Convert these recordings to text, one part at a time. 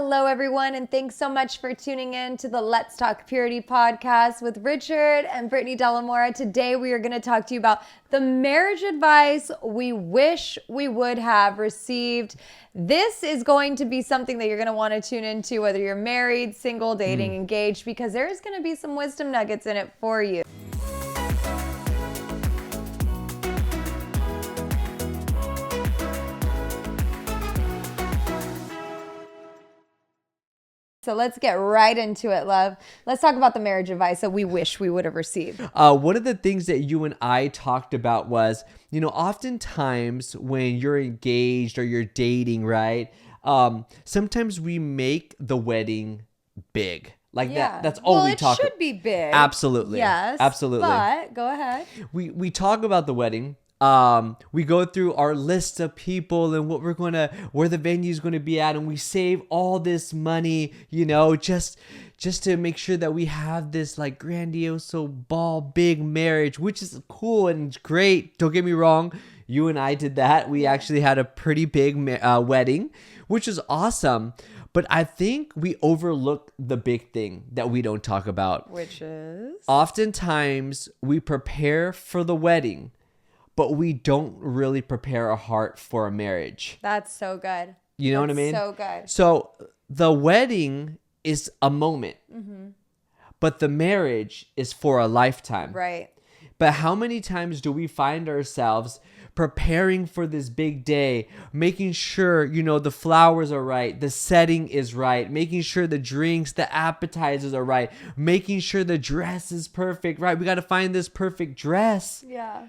Hello, everyone, and thanks so much for tuning in to the Let's Talk Purity podcast with Richard and Brittni De La Mora. Today, we are going to talk to you about the marriage advice we wish we would have received. This is going to be something that you're going to want to tune into, whether you're married, single, dating, engaged, because there's going to be some wisdom nuggets in it for you. So let's get right into it, love. Let's talk about the marriage advice that we wish we would have received. One of the things that you and I talked about was, oftentimes when you're engaged or you're dating, right? Sometimes we make the wedding big. That's all we talk about. It should be big. Absolutely. Yes. Absolutely. But go ahead. We talk about the wedding. We go through our list of people and where the venue is going to be at, and we save all this money, just to make sure that we have this like grandiose big marriage, which is cool and great. Don't get me wrong. You and I did that. We actually had a pretty big wedding, which is awesome. But I think we overlook the big thing that we don't talk about, which is oftentimes we prepare for the wedding, but we don't really prepare our heart for a marriage. That's so good. You know what I mean? So good. So the wedding is a moment, but the marriage is for a lifetime. Right. But how many times do we find ourselves preparing for this big day, making sure, the flowers are right, the setting is right, making sure the drinks, the appetizers are right, making sure the dress is perfect, right? We got to find this perfect dress. Yeah.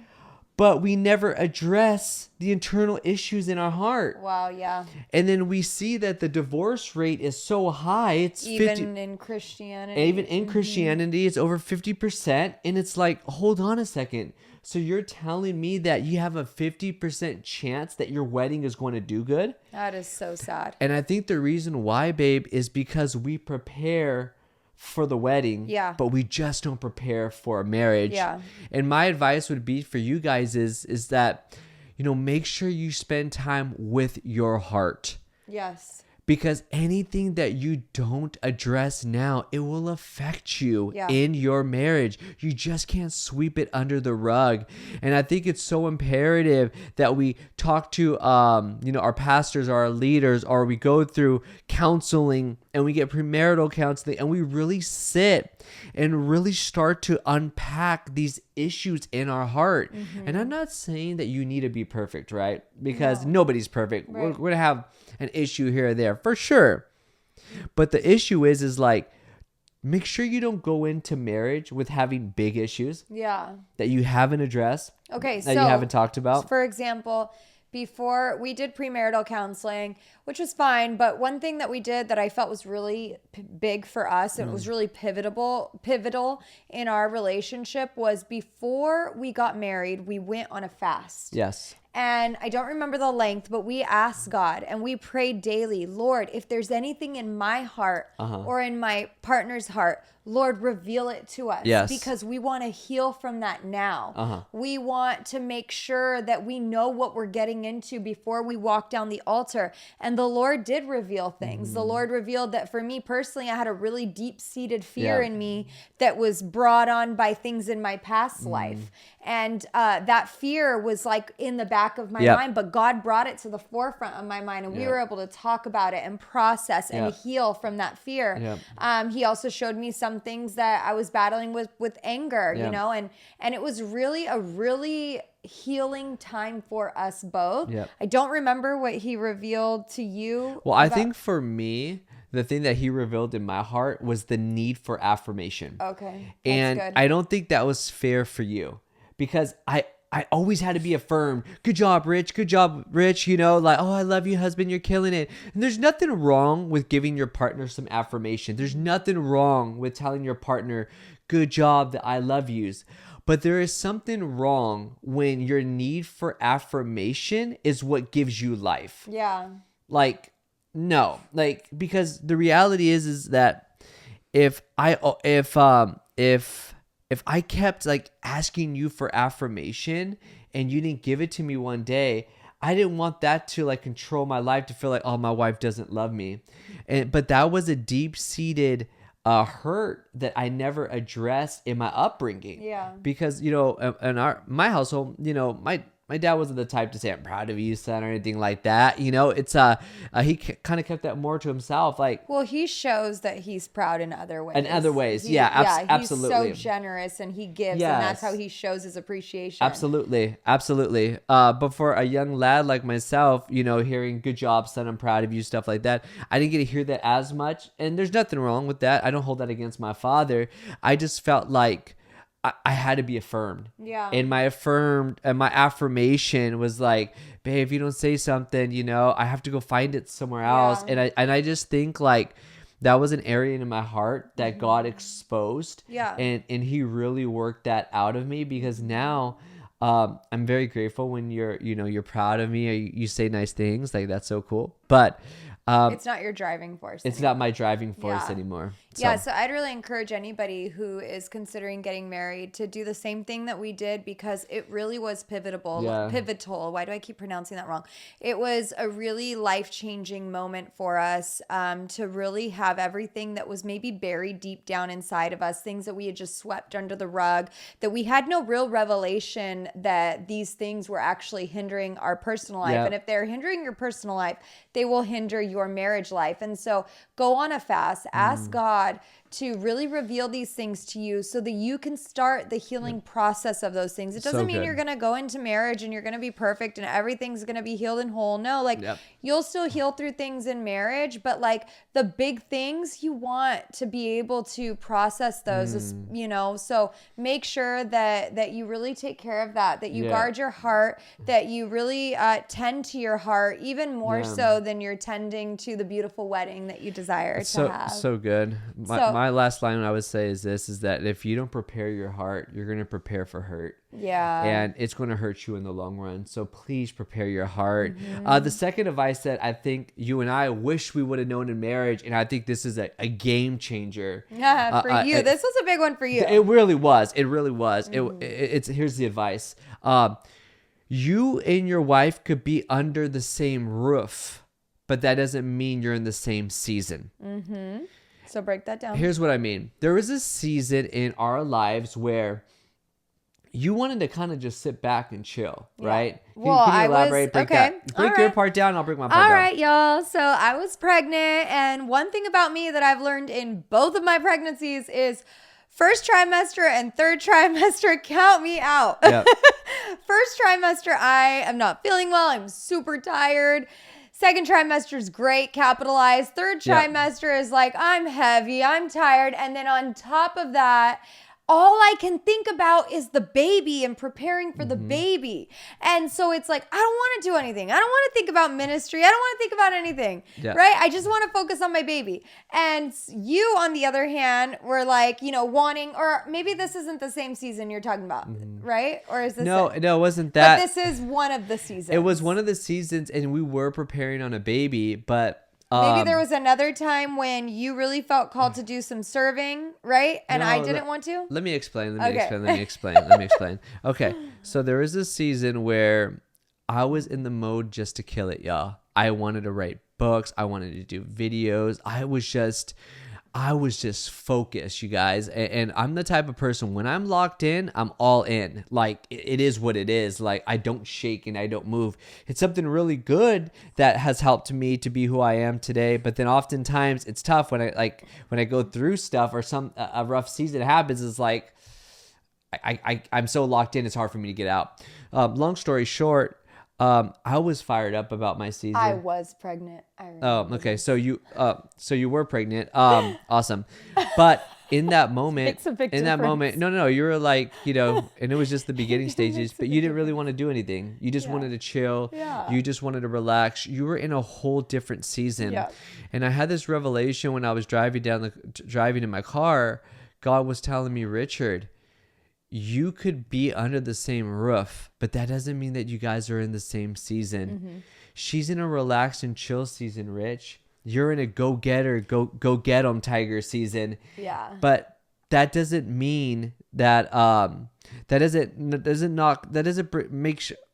But we never address the internal issues in our heart. Wow, yeah. And then we see that the divorce rate is so high. It's even in Christianity. Even in Christianity, it's over 50%. And it's like, hold on a second. So you're telling me that you have a 50% chance that your wedding is going to do good? That is so sad. And I think the reason why, babe, is because we prepare for the wedding, but we just don't prepare for a marriage. Yeah. And my advice would be for you guys is that, make sure you spend time with your heart. Yes. Because anything that you don't address now, it will affect you in your marriage. You just can't sweep it under the rug. And I think it's so imperative that we talk to, our pastors, our leaders, or we go through counseling and we get premarital counseling and we really sit and really start to unpack these issues in our heart. And I'm not saying that you need to be perfect, right? Because nobody's perfect. Right. We're going to have an issue here or there for sure. But the issue is like, make sure you don't go into marriage with having big issues. Yeah. That you haven't addressed. Okay. That you haven't talked about. For example, before we did premarital counseling, which was fine, but one thing that we did that I felt was really big for us, and it was really pivotal in our relationship, was before we got married, we went on a fast. Yes. And I don't remember the length, but we asked God and we prayed daily, Lord, if there's anything in my heart or in my partner's heart, Lord, reveal it to us. Yes. Because we want to heal from that now. We want to make sure that we know what we're getting into before we walk down the altar. And the Lord did reveal things. The Lord revealed that for me personally, I had a really deep-seated fear in me that was brought on by things in my past life. And that fear was like in the back of my mind, but God brought it to the forefront of my mind, and we were able to talk about it and process and heal from that fear. He also showed me some things that I was battling with anger, and it was really a really healing time for us both. I don't remember what he revealed to you. Well, I think for me, the thing that he revealed in my heart was the need for affirmation. Okay. And good. I don't think that was fair for you, because I always had to be affirmed. Good job, Rich. Good job, Rich. Like, oh, I love you, husband. You're killing it. And there's nothing wrong with giving your partner some affirmation. There's nothing wrong with telling your partner, good job, that I love yous. But there is something wrong when your need for affirmation is what gives you life. Yeah. Like, no. Like, because the reality is that if I kept like asking you for affirmation and you didn't give it to me one day, I didn't want that to like control my life, to feel like, oh, my wife doesn't love me. But that was a deep-seated hurt that I never addressed in my upbringing. Yeah. Because, you know, in my household, you know, my dad wasn't the type to say, I'm proud of you, son, or anything like that. You know, it's he kind of kept that more to himself. Like, well, he shows that he's proud in other ways. Absolutely. He's so generous and he gives, Yes. and that's how he shows his appreciation. Absolutely. But for a young lad like myself, you know, hearing good job, son, I'm proud of you, stuff like that, I didn't get to hear that as much. And there's nothing wrong with that. I don't hold that against my father. I just felt like I had to be affirmed. Yeah. And my affirmation was like, babe, if you don't say something, you know, I have to go find it somewhere else. And I just think like that was an area in my heart that God exposed. Yeah. And he really worked that out of me, because now I'm very grateful when you're proud of me, or you say nice things. Like, that's so cool. But it's not your driving force. It's not my driving force anymore. So I'd really encourage anybody who is considering getting married to do the same thing that we did, because it really was pivotal. Why do I keep pronouncing that wrong? It was a really life-changing moment for us, to really have everything that was maybe buried deep down inside of us, things that we had just swept under the rug, that we had no real revelation that these things were actually hindering our personal life. And if they're hindering your personal life, they will hinder your marriage life. And so go on a fast, ask God to really reveal these things to you so that you can start the healing process of those things. It doesn't mean you're going to go into marriage and you're going to be perfect and everything's going to be healed and whole. No, like you'll still heal through things in marriage, but like the big things, you want to be able to process those, you know, so make sure that you really take care of that you guard your heart, that you really tend to your heart even more so than you're tending to the beautiful wedding that you desire to have. So good. My last line I would say is that if you don't prepare your heart, you're going to prepare for hurt. Yeah. And it's going to hurt you in the long run. So please prepare your heart. The second advice that I think you and I wish we would have known in marriage, and I think this is a game changer. Yeah, for you. This was a big one for you. It really was. It's here's the advice. You and your wife could be under the same roof, but that doesn't mean you're in the same season. So break that down. Here's what I mean. There was a season in our lives where you wanted to kind of just sit back and chill, right? Can you elaborate? Break your part down. I'll break my part down. All right, y'all. So I was pregnant, and one thing about me that I've learned in both of my pregnancies is first trimester and third trimester, count me out. Yep. First trimester, I am not feeling well. I'm super tired. Second trimester is great, capitalized. Third trimester is like, I'm heavy, I'm tired. And then on top of that, all I can think about is the baby and preparing for the baby. And so it's like, I don't want to do anything. I don't want to think about ministry. I don't want to think about anything, right? I just want to focus on my baby. And you, on the other hand, were like, you know, wanting, or maybe this isn't the same season you're talking about, right? Or is this No, it wasn't that. But this is one of the seasons. It was one of the seasons, and we were preparing on a baby, but maybe there was another time when you really felt called to do some serving, right? And I didn't want to? Let me explain. Let me explain. Okay. So there was a season where I was in the mode just to kill it, y'all. I wanted to write books. I wanted to do videos. I was just focused, you guys. And I'm the type of person, when I'm locked in, I'm all in. Like, it is what it is. Like, I don't shake and I don't move. It's something really good that has helped me to be who I am today. But then oftentimes it's tough when I go through stuff, or a rough season happens. It's like, I'm so locked in, it's hard for me to get out. Long story short, I was fired up about my season. I was pregnant. Okay. So you were pregnant. Awesome. But in that moment, no, you were like, you know, and it was just the beginning stages, but you didn't really want to do anything. You just wanted to chill. Yeah. You just wanted to relax. You were in a whole different season. Yeah. And I had this revelation when I was driving in my car. God was telling me, Richard, you could be under the same roof, but that doesn't mean that you guys are in the same season. She's in a relax and chill season, Rich. You're in a go-getter, go get 'em tiger season. Yeah. But that doesn't mean that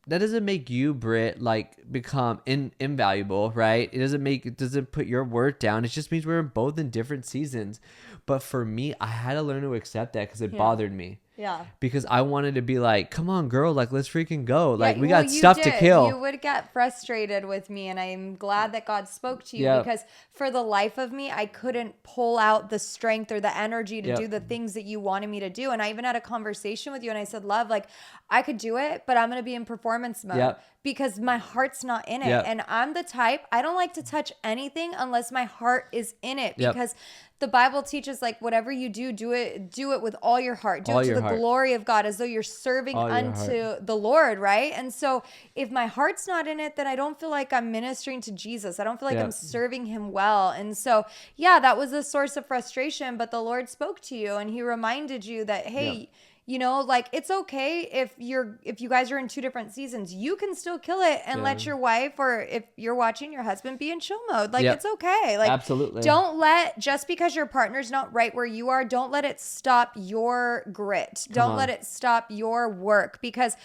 that doesn't make you, Britt, like become invaluable, right? It doesn't put your worth down. It just means we're both in different seasons. But for me, I had to learn to accept that because it bothered me. Yeah. Because I wanted to be like, come on, girl, like, let's freaking go. Like, we got you stuff to kill. You would get frustrated with me, and I'm glad that God spoke to you because for the life of me, I couldn't pull out the strength or the energy to do the things that you wanted me to do. And I even had a conversation with you, and I said, love, like, I could do it, but I'm going to be in performance mode because my heart's not in it. And I'm the type, I don't like to touch anything unless my heart is in it because the Bible teaches, like, whatever you do it with all your heart. Do it to the glory of God, as though you're serving unto the Lord, right? And so if my heart's not in it, then I don't feel like I'm ministering to Jesus. I don't feel like I'm serving him well. And so, that was a source of frustration, but the Lord spoke to you and he reminded you that, hey, you know, like, it's okay if you guys are in two different seasons, you can still kill it and let your wife, or if you're watching, your husband, be in chill mode. Like, it's okay. Like, absolutely. Don't let, just because your partner's not right where you are, don't let it stop your grit. Don't let it stop your work, because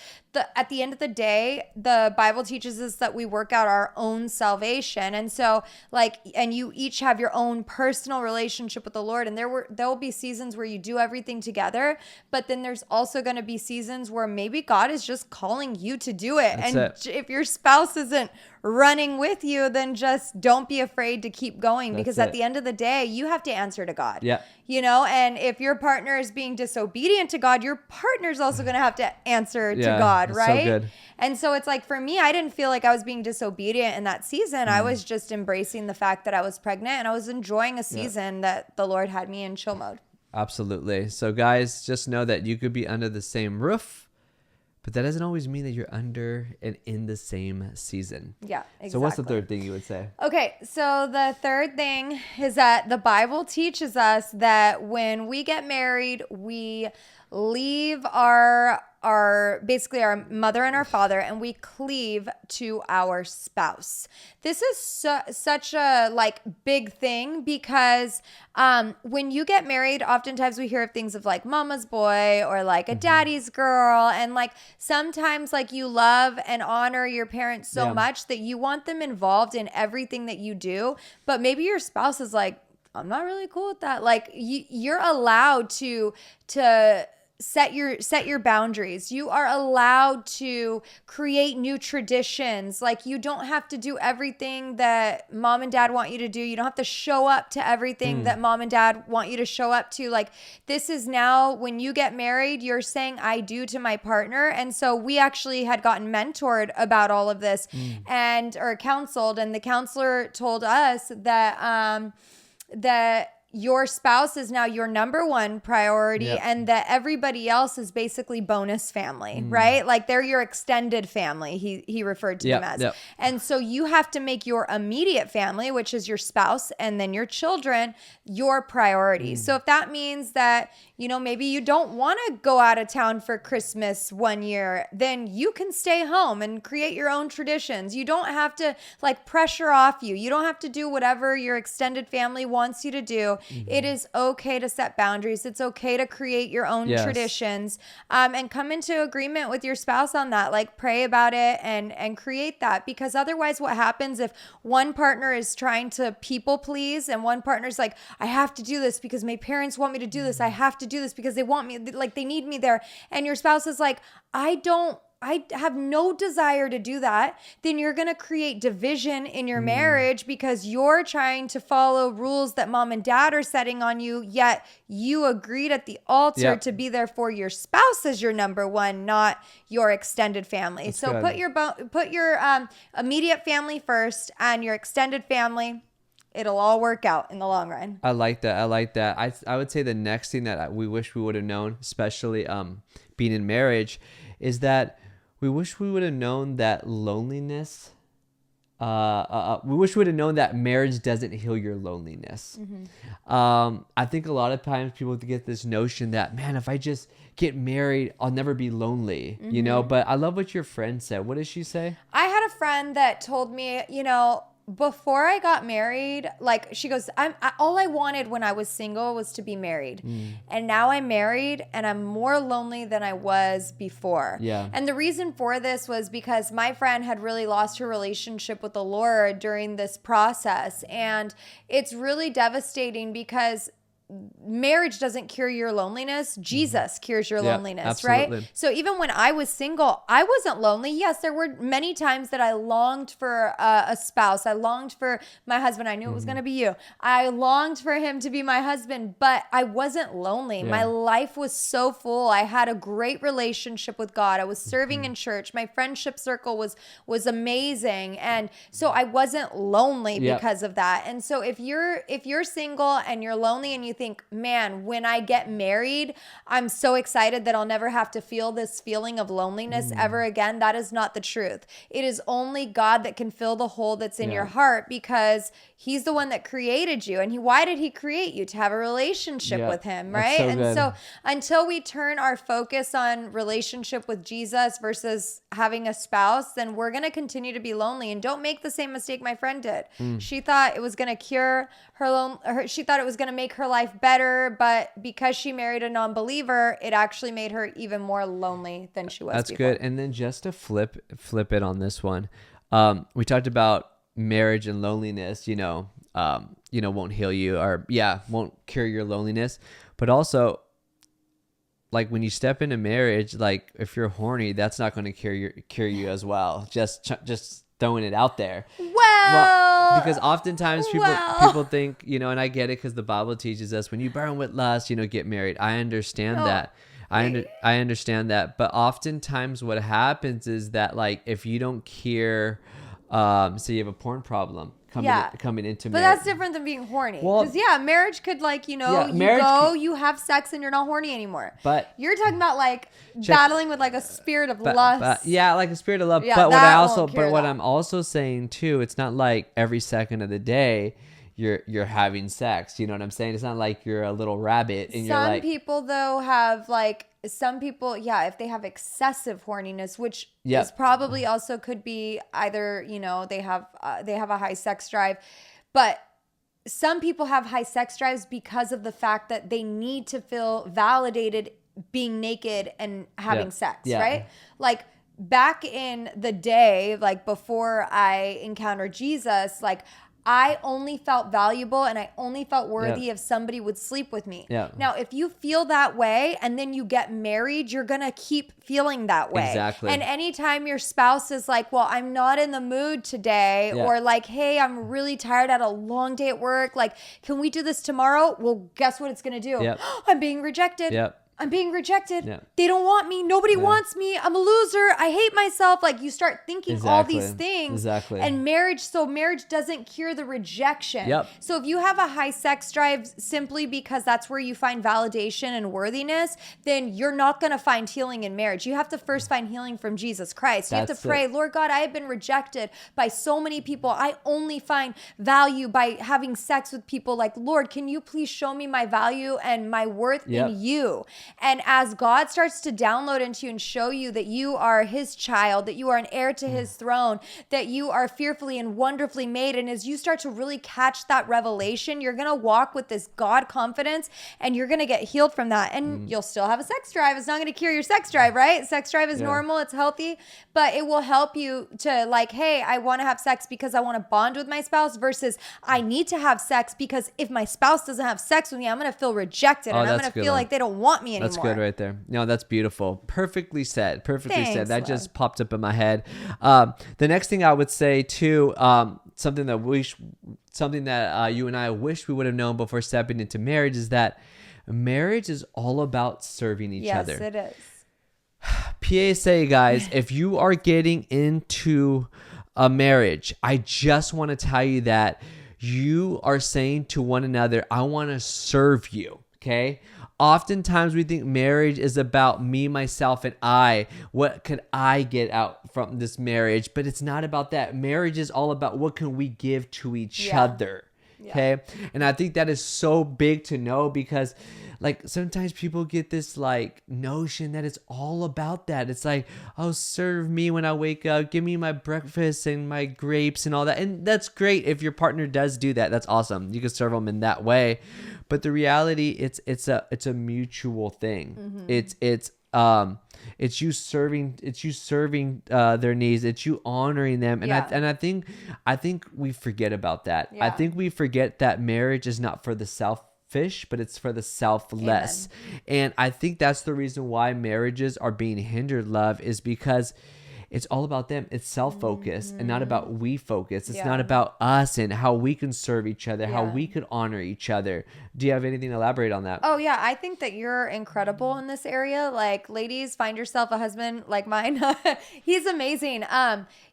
at the end of the day, the Bible teaches us that we work out our own salvation. And so, like, and you each have your own personal relationship with the Lord. And there will be seasons where you do everything together, but then there's also going to be seasons where maybe God is just calling you to do it. If your spouse isn't running with you, then just don't be afraid to keep going, because at the end of the day, you have to answer to God. You know, and if your partner is being disobedient to God, your partner's also going to have to answer to God, right? So good. And so it's like, for me, I didn't feel like I was being disobedient in that season. I was just embracing the fact that I was pregnant, and I was enjoying a season that the Lord had me in chill mode. Absolutely. So guys, just know that you could be under the same roof, but that doesn't always mean that you're under and in the same season. Yeah, exactly. So what's the third thing you would say? Okay, so the third thing is that the Bible teaches us that when we get married, we leave our basically our mother and our father, and we cleave to our spouse. This is such a like big thing, because when you get married, oftentimes we hear of things of like mama's boy or like a daddy's girl, and like sometimes like you love and honor your parents so much that you want them involved in everything that you do, but maybe your spouse is like, I'm not really cool with that. Like you're allowed to set your boundaries. You are allowed to create new traditions. Like, you don't have to do everything that mom and dad want you to do. You don't have to show up to everything that mom and dad want you to show up to. Like, this is now, when you get married, you're saying I do to my partner. And so we actually had gotten mentored about all of this or counseled, and the counselor told us that that your spouse is now your number one priority, and that everybody else is basically bonus family, right? Like, they're your extended family, he referred to them as. And so you have to make your immediate family, which is your spouse and then your children, your priority. So if that means that, you know, maybe you don't want to go out of town for Christmas one year, then you can stay home and create your own traditions. You don't have to like pressure off you. You don't have to do whatever your extended family wants you to do. It is okay to set boundaries. It's okay to create your own traditions, and come into agreement with your spouse on that. Like, pray about it and create that, because otherwise what happens if one partner is trying to people please and one partner's like, I have to do this because my parents want me to do this. I have to do this because they want me, like they need me there. And your spouse is like, I have no desire to do that. Then you're going to create division in your marriage, because you're trying to follow rules that mom and dad are setting on you, yet you agreed at the altar to be there for your spouse as your number one, not your extended family. That's so good. Put your immediate family first, and your extended family, it'll all work out in the long run. I like that. I would say the next thing that we wish we would have known, especially being in marriage, is that we wish we would have known that loneliness. We wish we would have known that marriage doesn't heal your loneliness. I think a lot of times people get this notion that, man, if I just get married, I'll never be lonely, you know? But I love what your friend said. What did she say? I had a friend that told me, you know, before I got married, like she goes, all I wanted when I was single was to be married. And now I'm married and I'm more lonely than I was before. Yeah. And the reason for this was because my friend had really lost her relationship with the Lord during this process. And it's really devastating because marriage doesn't cure your loneliness. Jesus cures your loneliness, absolutely. right? So even when I was single, I wasn't lonely. Yes, there were many times that I longed for a spouse. I longed for my husband. I knew it was going to be you. I longed for him to be my husband, but I wasn't lonely. Yeah. My life was so full. I had a great relationship with God. I was serving in church. My friendship circle was amazing. And so I wasn't lonely because of that. And so if you're single and you're lonely and you think, man, when I get married, I'm so excited that I'll never have to feel this feeling of loneliness ever again. That is not the truth. It is only God that can fill the hole that's in your heart, because he's the one that created you. And why did he create you? To have a relationship with him, right? So until we turn our focus on relationship with Jesus versus having a spouse, then we're going to continue to be lonely. And don't make the same mistake my friend did. She thought it was going to cure she thought it was going to make her life better, but because she married a non-believer, it actually made her even more lonely than she was before. Good. And then just to flip it on this one, we talked about marriage and loneliness, won't heal you, or won't cure your loneliness. But also, like when you step into marriage, like if you're horny, that's not going to cure you as well. Just throwing it out there. Well, because oftentimes people think, and I get it, because the Bible teaches us when you burn with lust, get married. I understand that. I understand that. But oftentimes what happens is that, like, if you don't cure, say you have a porn problem coming into marriage. But that's different than being horny. Because marriage could, like, you have sex and you're not horny anymore. But you're talking about like battling with like a spirit of lust. Like a spirit of love. Yeah, but what I'm also saying too, it's not like every second of the day you're having sex. You know what I'm saying? It's not like you're a little rabbit and you're like. Some people though have like. Some people, if they have excessive horniness, which is probably also could be either, they have a high sex drive, but some people have high sex drives because of the fact that they need to feel validated being naked and having sex, right? Like back in the day, like before I encountered Jesus, like I only felt valuable and I only felt worthy if somebody would sleep with me. Now, if you feel that way and then you get married, you're going to keep feeling that way. Exactly. And anytime your spouse is like, well, I'm not in the mood today, or like, hey, I'm really tired, I had a long day at work. Like, can we do this tomorrow? Well, guess what it's going to do? I'm being rejected. I'm being rejected. They don't want me. Nobody wants me. I'm a loser. I hate myself. Like you start thinking all these things. And marriage doesn't cure the rejection. So if you have a high sex drive simply because that's where you find validation and worthiness, then you're not going to find healing in marriage. You have to first find healing from Jesus Christ. You have to pray, Lord God, I have been rejected by so many people. I only find value by having sex with people. Like, Lord, can you please show me my value and my worth in you? And as God starts to download into you and show you that you are his child, that you are an heir to his throne, that you are fearfully and wonderfully made, and as you start to really catch that revelation, you're going to walk with this God confidence and you're going to get healed from that. And you'll still have a sex drive. It's not going to cure your sex drive, right? Sex drive is normal. It's healthy, but it will help you to like, hey, I want to have sex because I want to bond with my spouse versus I need to have sex because if my spouse doesn't have sex with me, I'm going to feel rejected and I'm going to feel like they don't want me anymore. That's good right there. No, that's beautiful. Perfectly said. Thanks, said. That love. just popped up in my head. The next thing I would say too, something that you and I wish we would have known before stepping into marriage is that marriage is all about serving each other. Yes, it is. PSA, guys, if you are getting into a marriage, I just want to tell you that you are saying to one another, I want to serve you. Okay. Oftentimes we think marriage is about me, myself, and I. What could I get out from this marriage? But it's not about that. Marriage is all about what can we give to each other. Okay. And I think that is so big to know, because like sometimes people get this like notion that it's all about that. It's like, oh, serve me when I wake up, give me my breakfast and my grapes and all that. And that's great. If your partner does do that, that's awesome. You can serve them in that way. But the reality, it's a mutual thing. It's you serving their needs. It's you honoring them. And I think we forget about that. I think we forget that marriage is not for the selfish, but it's for the selfless. Amen. And I think that's the reason why marriages are being hindered, love, is because it's all about them. It's self-focused and not about we focus. It's not about us and how we can serve each other, how we could honor each other. Do you have anything to elaborate on that? Oh, yeah. I think that you're incredible in this area. Like, ladies, find yourself a husband like mine. He's amazing.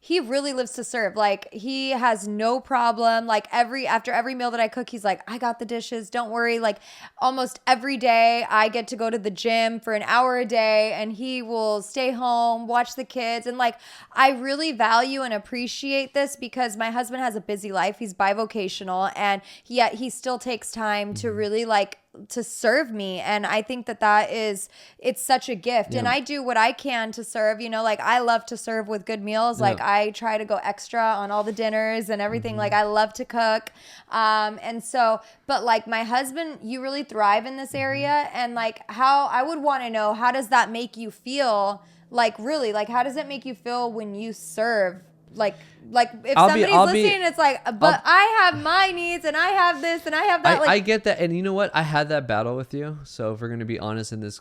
He really lives to serve. Like, he has no problem. Like, after every meal that I cook, he's like, I got the dishes. Don't worry. Like, almost every day I get to go to the gym for an hour a day, and he will stay home, watch the kids. And like, I really value and appreciate this because my husband has a busy life. He's bivocational, and yet he still takes time to really like to serve me. And I think it's such a gift. And I do what I can to serve, like I love to serve with good meals. Like I try to go extra on all the dinners and everything. Like I love to cook. And so, but like my husband, you really thrive in this area. And like I would want to know, how does that make you feel? Like really, like how does it make you feel when you serve? Like if somebody's listening, it's like, but I have my needs and I have this and I have that. I get that. And you know what? I had that battle with you. So if we're going to be honest in this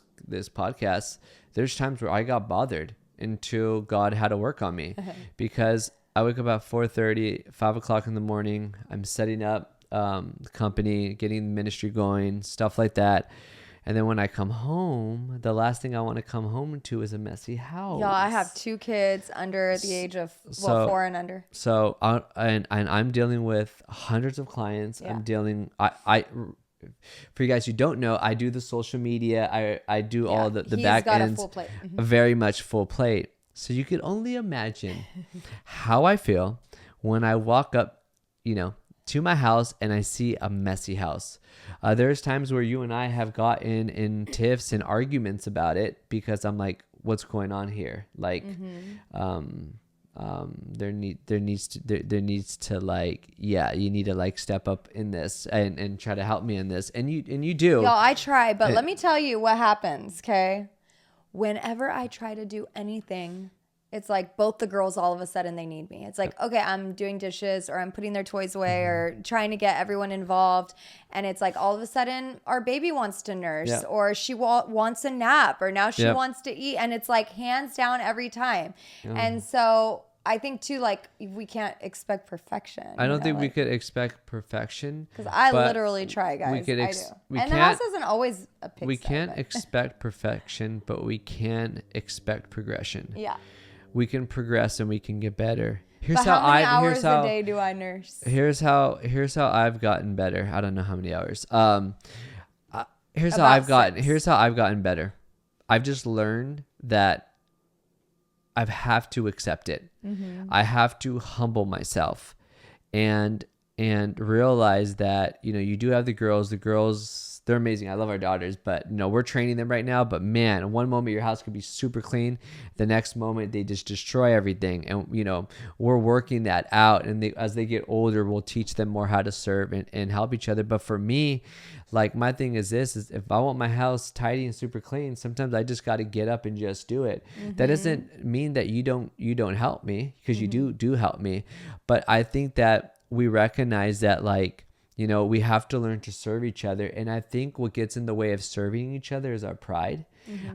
podcast, there's times where I got bothered until God had to work on me because I wake up at 4:30, 5 o'clock in the morning. I'm setting up the company, getting the ministry going, stuff like that. And then when I come home, the last thing I want to come home to is a messy house. Yeah, I have 2 kids under the age of 4 and under. So and I'm dealing with hundreds of clients. Yeah. I'm dealing. I for you guys who don't know, I do the social media. I do all the back ends. He's got a full plate. Very much full plate. So you can only imagine how I feel when I walk up, to my house and I see a messy house. There's times where you and I have gotten in tiffs and arguments about it because I'm like, what's going on here? Like, there needs to like, you need to like step up in this and try to help me in this. And you do. Y'all, I try, but let me tell you what happens. Okay. Whenever I try to do anything, it's like both the girls, all of a sudden they need me. It's like, okay, I'm doing dishes or I'm putting their toys away or trying to get everyone involved. And it's like all of a sudden our baby wants to nurse or she wants a nap or now she wants to eat. And it's like hands down every time. And so I think too, like we can't expect perfection. I don't think we could expect perfection. Because I literally try, guys. I do. And the house isn't always a pigsty. We can't expect perfection, but we can expect progression. Yeah. We can progress and we can get better. How many hours a day do I nurse? Here's how I've gotten better. I don't know how many hours. Here's how I've gotten better. I've just learned that I have to accept it. I have to humble myself and realize that, you do have the girls. The girls, they're amazing. I love our daughters, but we're training them right now. But man, one moment your house could be super clean. The next moment they just destroy everything. And, we're working that out. And as they get older, we'll teach them more how to serve and help each other. But for me, like my thing is if I want my house tidy and super clean, sometimes I just got to get up and just do it. That doesn't mean that you don't help me, because you do help me. But I think that we recognize that we have to learn to serve each other. And I think what gets in the way of serving each other is our pride.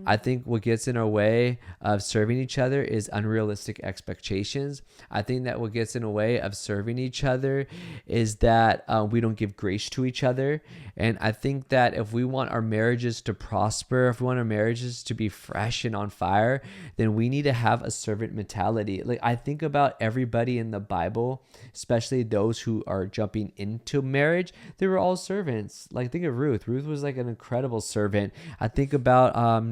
I think what gets in our way of serving each other is unrealistic expectations. I think that what gets in the way of serving each other is that we don't give grace to each other. And I think that if we want our marriages to prosper, if we want our marriages to be fresh and on fire, then we need to have a servant mentality. Like I think about everybody in the Bible, especially those who are jumping into marriage, they were all servants. Like think of Ruth. Ruth was like an incredible servant. I think about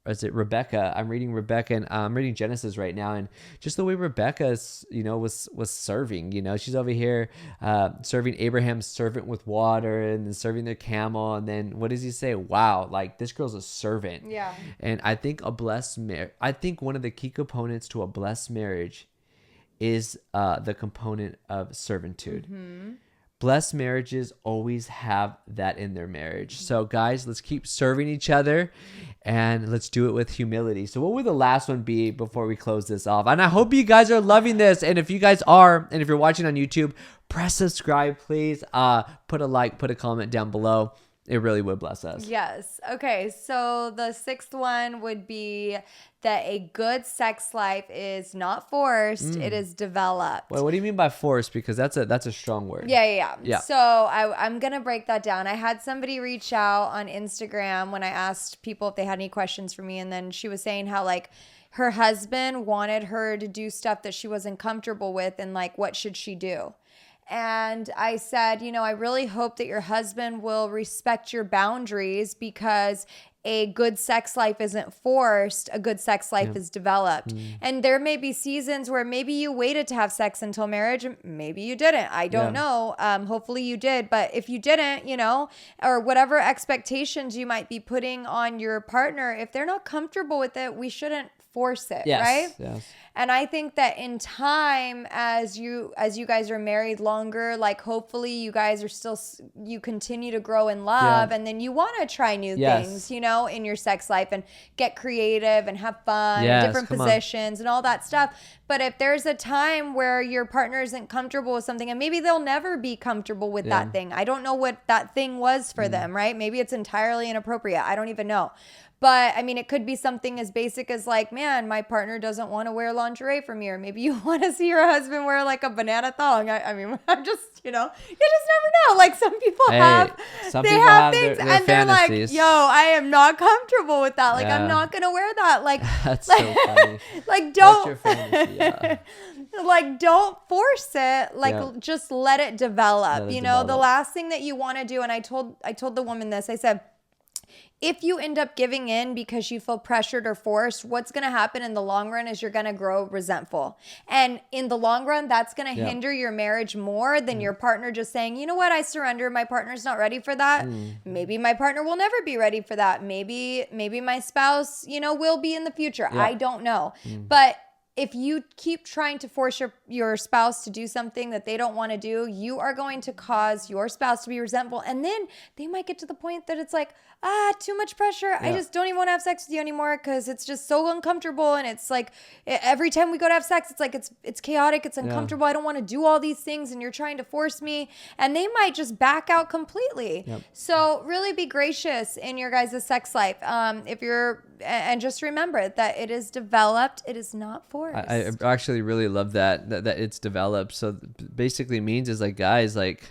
is it Rebecca? I'm reading Rebecca, and I'm reading Genesis right now, and just the way Rebecca's, was serving. She's over here serving Abraham's servant with water, and then serving the camel, and then what does he say? Wow, like this girl's a servant. Yeah. And I think I think one of the key components to a blessed marriage is the component of servitude. Mm-hmm. Blessed marriages always have that in their marriage. So guys, let's keep serving each other, and let's do it with humility. So what would the last one be before we close this off? And I hope you guys are loving this. And if you guys are, and if you're watching on YouTube, press subscribe, please. Put a like, put a comment down below. It really would bless us. Yes. Okay. So the sixth one would be that a good sex life is not forced. It is developed. Well, what do you mean by forced? Because that's a strong word. Yeah. So I'm going to break that down. I had somebody reach out on Instagram when I asked people if they had any questions for me. And then she was saying how like her husband wanted her to do stuff that she wasn't comfortable with. And like, what should she do? And I said, I really hope that your husband will respect your boundaries, because a good sex life isn't forced. A good sex life is developed. And there may be seasons where maybe you waited to have sex until marriage. Maybe you didn't. I don't know. Hopefully you did. But if you didn't, or whatever expectations you might be putting on your partner, if they're not comfortable with it, we shouldn't force it, right? Yes. And I think that in time, as you guys are married longer, like hopefully you guys are you continue to grow in love, and then you want to try new things, in your sex life, and get creative and have fun, and different positions and all that stuff. But if there's a time where your partner isn't comfortable with something, and maybe they'll never be comfortable with that thing. I don't know what that thing was for them, right? Maybe it's entirely inappropriate. I don't even know. But I mean, it could be something as basic as like, man, my partner doesn't want to wear lingerie from me. Or maybe you want to see your husband wear like a banana thong. I mean, I'm just, you just never know. Like some people have things their and they're fantasies. like, yo, I am not comfortable with that. Like, I'm not going to wear that. Like, that's so funny. Like, don't, What's your fantasy? like, don't force it. Like, just let it develop. The last thing that you want to do. And I told the woman this, I said, if you end up giving in because you feel pressured or forced, what's going to happen in the long run is you're going to grow resentful. And in the long run, that's going to hinder your marriage more than your partner just saying, you know what, I surrender. My partner's not ready for that. Maybe my partner will never be ready for that. Maybe my spouse, will be in the future. I don't know. But if you keep trying to force your spouse to do something that they don't want to do, you are going to cause your spouse to be resentful. And then they might get to the point that it's like, too much pressure. I just don't even want to have sex with you anymore because it's just so uncomfortable. And it's like every time we go to have sex, it's like it's chaotic. It's uncomfortable. I don't want to do all these things. And you're trying to force me. And they might just back out completely. So really be gracious in your guys' sex life. And just remember that it is developed. It is not forced. I actually really love that it's developed. So basically means is like, guys, like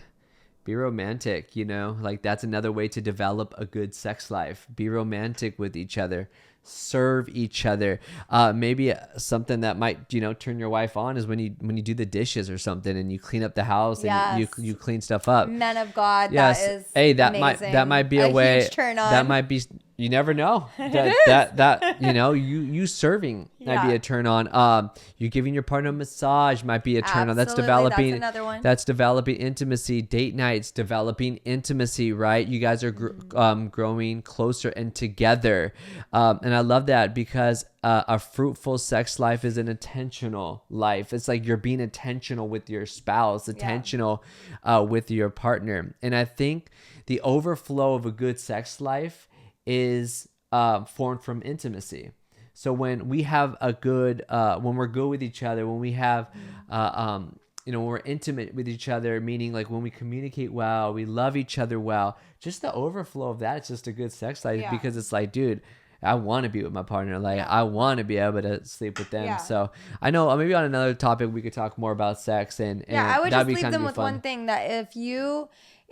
be romantic, like that's another way to develop a good sex life. Be romantic with each other. Serve each other. Maybe something that might turn your wife on is when you do the dishes or something and you clean up the house and you clean stuff up. Men of God, yes. That is amazing. that might be a way. Huge turn on. That might be. You never know. that you serving might be a turn on. You giving your partner a massage might be a turn on. That's developing. That's another one. That's developing intimacy. Date nights, developing intimacy. Right? You guys are growing closer and together. And I love that because a fruitful sex life is an intentional life. It's like you're being intentional with your spouse, intentional with your partner. And I think the overflow of a good sex life is formed from intimacy. So when we have a good, when we're good with each other, when we have, when we're intimate with each other, meaning like when we communicate well, we love each other well, just the overflow of that, it's just a good sex life because it's like, dude, I want to be with my partner. Like I want to be able to sleep with them. So I know maybe on another topic we could talk more about sex and I would just leave them with fun. one thing, that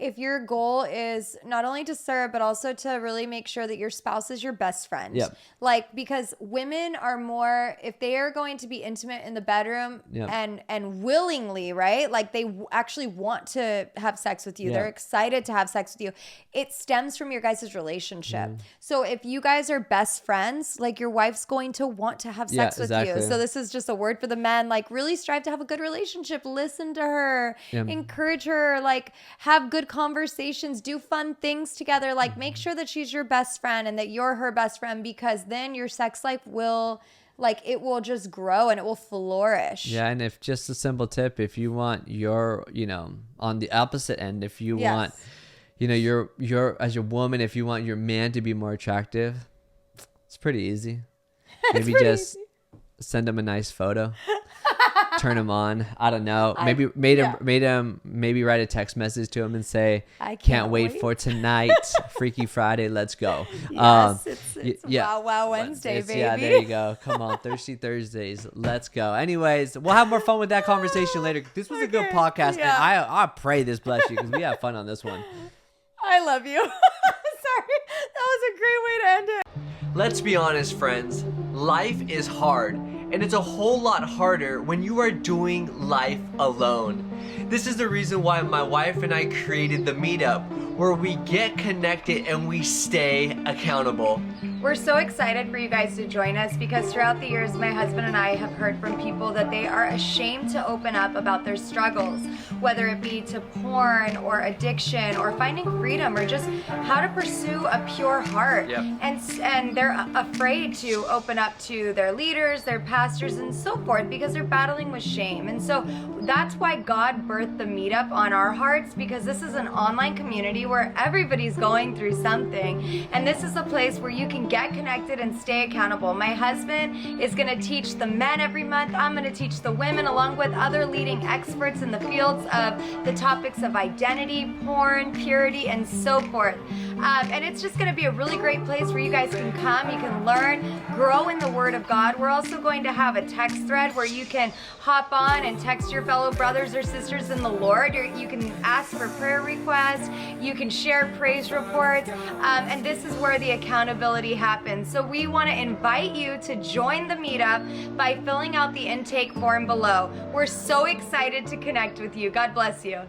if your goal is not only to serve, but also to really make sure that your spouse is your best friend. Yep. Like, because women are more, if they are going to be intimate in the bedroom and willingly, right? Like they actually want to have sex with you. They're excited to have sex with you. It stems from your guys' relationship. So if you guys are best friends, like your wife's going to want to have sex with you. So this is just a word for the men. Like really strive to have a good relationship. Listen to her, encourage her, like have good conversations, do fun things together. Like make sure that she's your best friend and that you're her best friend, because then your sex life will, like, it will just grow and it will flourish. Yeah. And if just a simple tip, if you want your, on the opposite end, if you want, you're as a woman, if you want your man to be more attractive, it's pretty easy. Maybe just send him a nice photo. Turn him on. I don't know. Maybe maybe write a text message to him and say, I can't wait for tonight. Freaky Friday. Let's go. Yes, it's Wow Wednesday, baby. Yeah, there you go. Come on, Thirsty Thursdays. Let's go. Anyways, we'll have more fun with that conversation later. This was a good podcast, and I pray this bless you, because we have fun on this one. I love you. Sorry. That was a great way to end it. Let's be honest, friends. Life is hard, and it's a whole lot harder when you are doing life alone. This is the reason why my wife and I created the meetup, where we get connected and we stay accountable. We're so excited for you guys to join us, because throughout the years, my husband and I have heard from people that they are ashamed to open up about their struggles, whether it be to porn or addiction or finding freedom or just how to pursue a pure heart. And they're afraid to open up to their leaders, their pastors, and so forth, because they're battling with shame. And so that's why God birthed the meetup on our hearts, because this is an online community where everybody's going through something. And this is a place where you can get connected and stay accountable. My husband is going to teach the men every month. I'm going to teach the women, along with other leading experts in the fields of the topics of identity, porn, purity, and so forth. And it's just going to be a really great place where you guys can come, you can learn, grow in the Word of God. We're also going to have a text thread where you can hop on and text your fellow brothers or sisters in the Lord. You can ask for prayer requests. You can share praise reports. And this is where the accountability happens. So we want to invite you to join the meetup by filling out the intake form below. We're so excited to connect with you. God bless you.